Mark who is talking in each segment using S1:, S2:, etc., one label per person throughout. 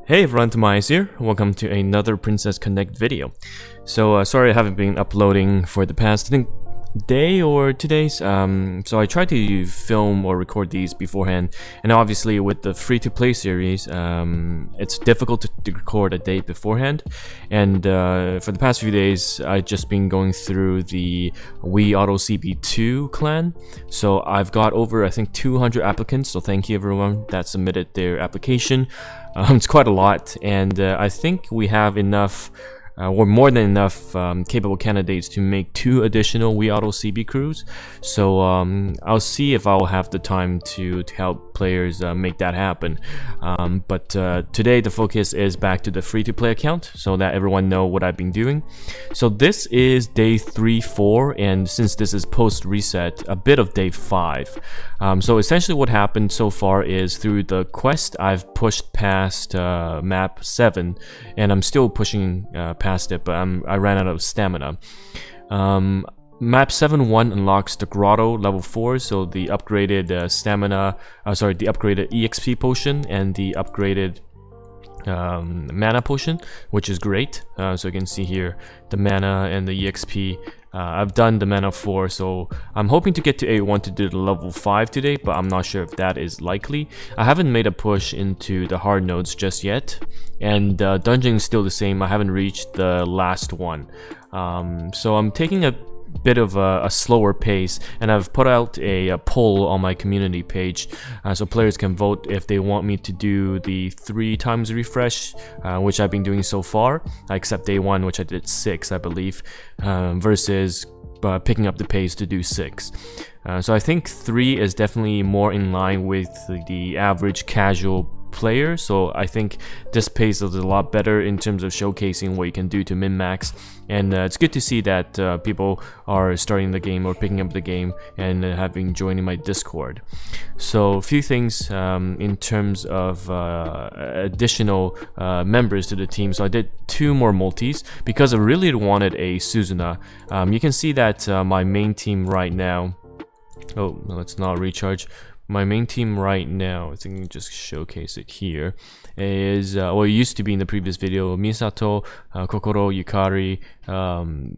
S1: Hey everyone, TimaeuSS here. Welcome to another Princess Connect video. So sorry I haven't been uploading for the past, I think, day or 2 days. So I tried to film or record these beforehand, and obviously with the free-to-play series, it's difficult to record a day beforehand. And for the past few days, I've just been going through the Wii Auto CB2 clan. So I've got over, I think, 200 applicants. So thank you everyone that submitted their application. It's quite a lot, and I think we have enough, or more than enough, capable candidates to make 2 additional Wii Auto CB crews. So I'll see if I'll have the time to help players make that happen. But today the focus is back to the free-to-play account, so that everyone know what I've been doing. So this is day 3-4, and since this is post-reset, a bit of day 5. So essentially what happened so far is through the quest, I've pushed past map 7, and I'm still pushing past it, but I ran out of stamina. Map 7-1 unlocks the grotto level 4, so the upgraded stamina, the upgraded EXP potion and the upgraded mana potion, which is great. So you can see here the mana and the EXP. I've done the mana 4, so I'm hoping to get to A1 to do the level 5 today, but I'm not sure if that is likely. I haven't made a push into the hard nodes just yet, and dungeon is still the same. I haven't reached the last one. So I'm taking a bit of a slower pace, and I've put out a poll on my community page, so players can vote if they want me to do the 3 times refresh, which I've been doing so far, except day 1, which I did 6, I believe, versus picking up the pace to do 6. So I think 3 is definitely more in line with the average casual player, so I think this pace is a lot better in terms of showcasing what you can do to min-max, and it's good to see that people are starting the game or picking up the game and have been joining my Discord. So a few things in terms of additional members to the team. So I did 2 more multis because I really wanted a Suzuna. You can see that my main team right now, oh, let's not recharge. My main team right now, I think I can just showcase it here, is, well, it used to be in the previous video, Misato, Kokoro, Yukari,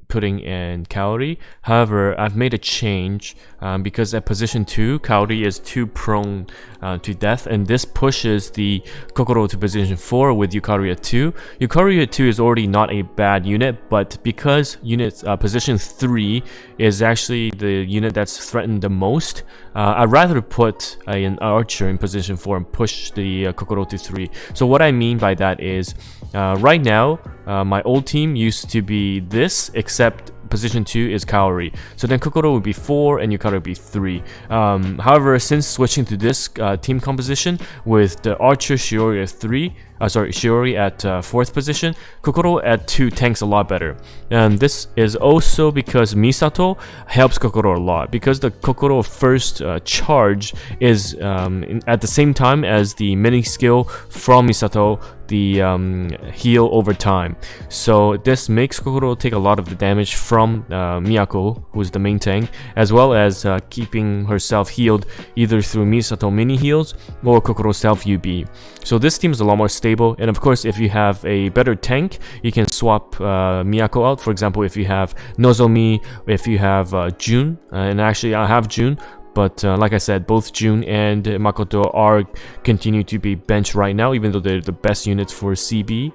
S1: Pudding, and Kaori. However, I've made a change because at position 2, Kaori is too prone to death, and this pushes the Kokoro to position 4 with Yukari at 2. Yukari at 2 is already not a bad unit, but because unit position 3 is actually the unit that's threatened the most, I'd rather put an archer in position 4 and push the Kokoro to 3. So what I mean by that is, right now, my old team used to be this, except position 2 is Kaori. So then Kokoro would be 4 and Yukari would be 3. However, since switching to this team composition with the archer Shiori at 3, Shiori at 4th position, Kokoro at 2 tanks a lot better. And this is also because Misato helps Kokoro a lot, because the Kokoro first charge is at the same time as the mini skill from Misato, the heal over time. So this makes Kokoro take a lot of the damage from Miyako, who's the main tank, as well as keeping herself healed either through Misato mini heals or Kokoro self UB. So this team is a lot more stable, and of course if you have a better tank, you can swap Miyako out. For example, if you have Nozomi, if you have June, and actually I have June, but like I said, both June and Makoto are continue to be benched right now, even though they're the best units for CB,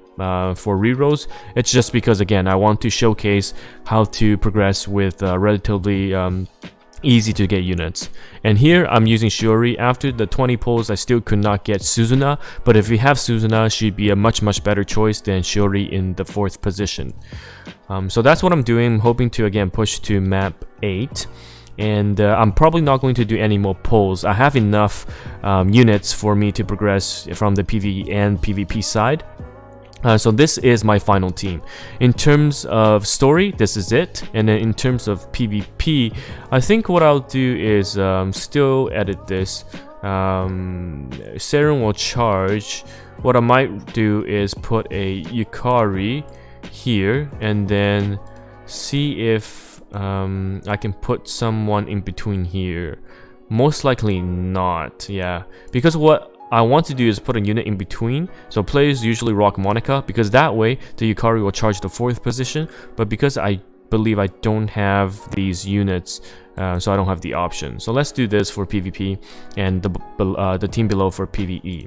S1: for rerolls. It's just because, again, I want to showcase how to progress with relatively easy to get units. And here I'm using Shiori. After the 20 pulls, I still could not get Suzuna, but if you have Suzuna, she'd be a much better choice than Shiori in the 4th position. So that's what I'm doing. I'm hoping to again push to map 8. And I'm probably not going to do any more polls. I have enough units for me to progress from the PvE and PvP side. So this is my final team. In terms of story, this is it. And then in terms of PvP, I think what I'll do is still edit this. Seren will charge. What I might do is put a Yukari here and then see if I can put someone in between here. Most likely not, yeah. Because what I want to do is put a unit in between. So players usually rock Monica because that way the Yukari will charge the 4th position. But because I believe I don't have these units, so I don't have the option. So let's do this for PvP and the team below for PvE.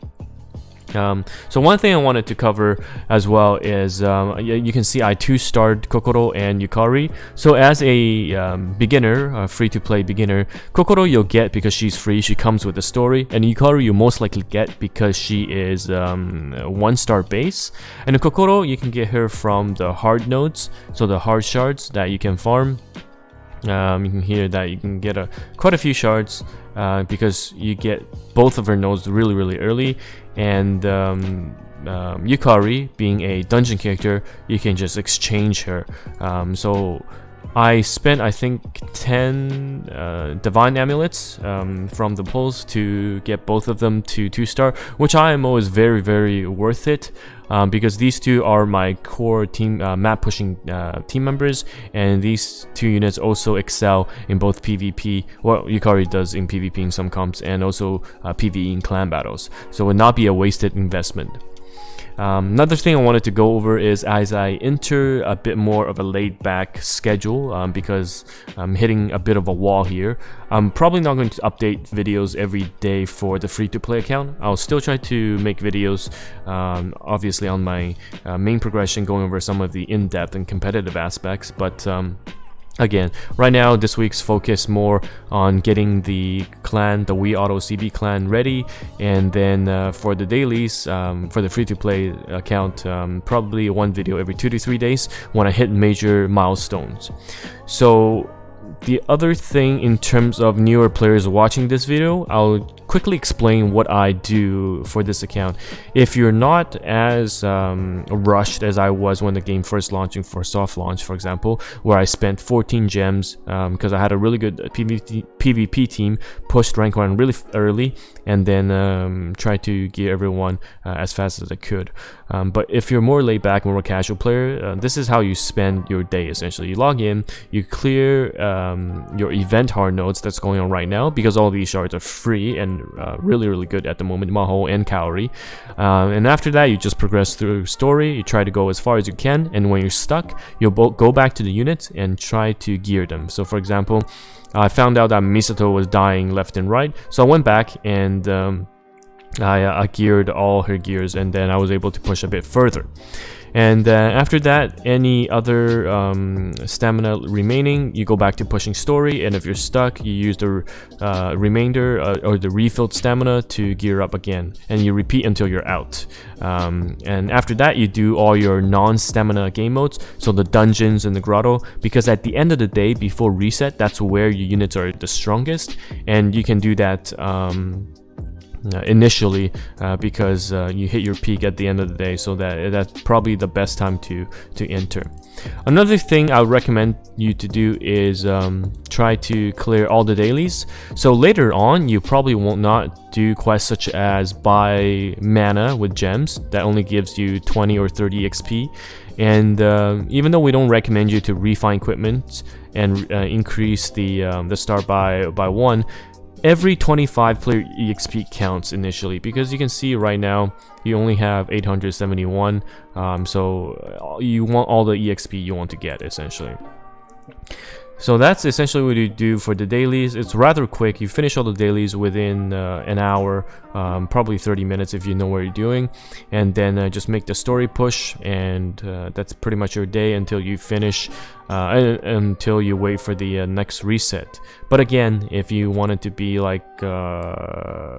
S1: So one thing I wanted to cover as well is you can see I 2-starred Kokoro and Yukari. So as a beginner, free-to-play beginner, Kokoro you'll get because she's free, she comes with a story, and Yukari you most likely get because she is 1-star base. And the Kokoro you can get her from the hard nodes, so the hard shards that you can farm. You can hear that you can get quite a few shards because you get both of her nodes really early, and Yukari being a dungeon character, you can just exchange her. So I spent, I think, 10 divine amulets from the pulls to get both of them to 2-star, which IMO is very worth it, because these two are my core team map pushing team members, and these 2 units also excel in both PvP. Well, Yukari does in PvP in some comps, and also PvE in clan battles, so it would not be a wasted investment. Another thing I wanted to go over is as I enter a bit more of a laid-back schedule, because I'm hitting a bit of a wall here. I'm probably not going to update videos every day for the free-to-play account. I'll still try to make videos, obviously on my main progression, going over some of the in-depth and competitive aspects, but again, right now, this week's focus more on getting the clan, the We Auto CB clan ready, and then for the dailies, for the free-to-play account, probably 1 video every 2 to 3 days when I hit major milestones. So the other thing in terms of newer players watching this video, I'll quickly explain what I do for this account. If you're not as rushed as I was when the game first launching for soft launch, for example, where I spent 14 gems because I had a really good PvP team, pushed rank 1 really early, and then tried to gear everyone as fast as I could. But if you're more laid back, more casual player, this is how you spend your day essentially. You log in, you clear your event hard nodes that's going on right now, because all these shards are free and really good at the moment, Maho and Kaori. And after that, you just progress through story, you try to go as far as you can, and when you're stuck, you'll go back to the units and try to gear them. So for example, I found out that Misato was dying left and right, so I went back and I geared all her gears, and then I was able to push a bit further. And after that, any other stamina remaining, you go back to pushing story, and if you're stuck, you use the remainder or the refilled stamina to gear up again, and you repeat until you're out. And after that, you do all your non-stamina game modes, so the dungeons and the grotto, because at the end of the day, before reset, that's where your units are the strongest, and you can do that initially because you hit your peak at the end of the day, so that's probably the best time to enter. Another thing I would recommend you to do is try to clear all the dailies. So later on, you probably won't not do quests such as buy mana with gems that only gives you 20 or 30 XP. And even though we don't recommend you to refine equipment and increase the star by 1, every 25 player EXP counts initially, because you can see right now you only have 871, so you want all the EXP you want to get essentially. So that's essentially what you do for the dailies. It's rather quick. You finish all the dailies within an hour, probably 30 minutes if you know what you're doing, and then just make the story push, and that's pretty much your day until you finish, until you wait for the next reset. But again, if you wanted to be like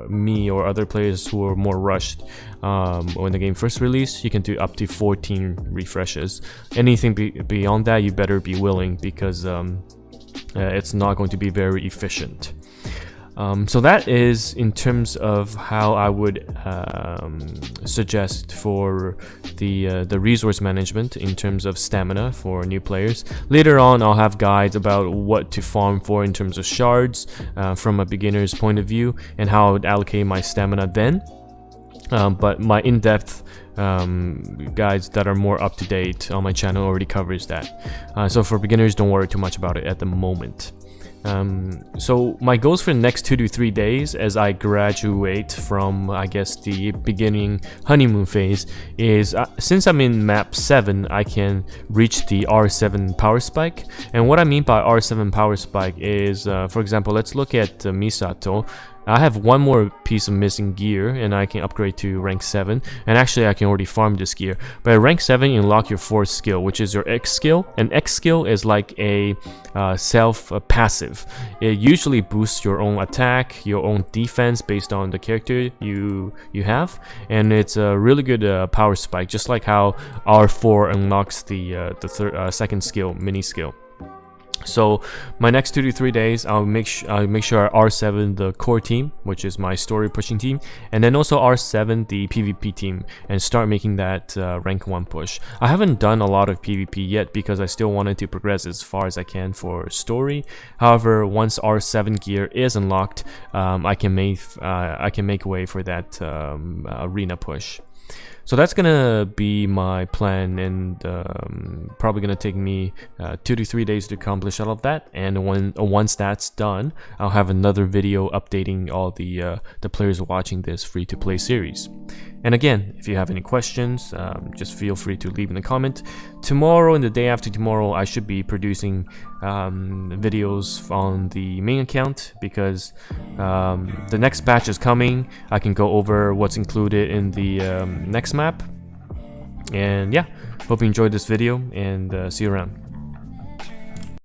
S1: me or other players who are more rushed when the game first released, you can do up to 14 refreshes. Anything beyond that, you better be willing, because it's not going to be very efficient. So that is in terms of how I would suggest for the resource management in terms of stamina for new players. Later on, I'll have guides about what to farm for in terms of shards from a beginner's point of view, and how I would allocate my stamina then. But my in-depth guides that are more up-to-date on my channel already covers that. So for beginners, don't worry too much about it at the moment. So my goals for the next 2 to 3 days as I graduate from, I guess, the beginning honeymoon phase is, since I'm in map 7, I can reach the R7 power spike. And what I mean by R7 power spike is, for example, let's look at Misato. I have one more piece of missing gear and I can upgrade to rank 7, and actually I can already farm this gear. But at rank 7 you unlock your 4th skill, which is your X skill, and X skill is like a passive. It usually boosts your own attack, your own defense based on the character you have, and it's a really good power spike, just like how R4 unlocks the 2nd skill, mini skill. So my next 2 to 3 days, I'll make sure R7 the core team, which is my story pushing team, and then also R7 the PvP team, and start making that rank 1 push. I haven't done a lot of PvP yet because I still wanted to progress as far as I can for story. However, once R7 gear is unlocked, I can make way for that arena push. So that's gonna be my plan, and probably gonna take me 2 to 3 days to accomplish all of that. And once that's done, I'll have another video updating all the players watching this free-to-play series. And again, if you have any questions, just feel free to leave in a comment. Tomorrow and the day after tomorrow, I should be producing videos on the main account, because the next batch is coming. I can go over what's included in the next map. And yeah, hope you enjoyed this video, and see you around.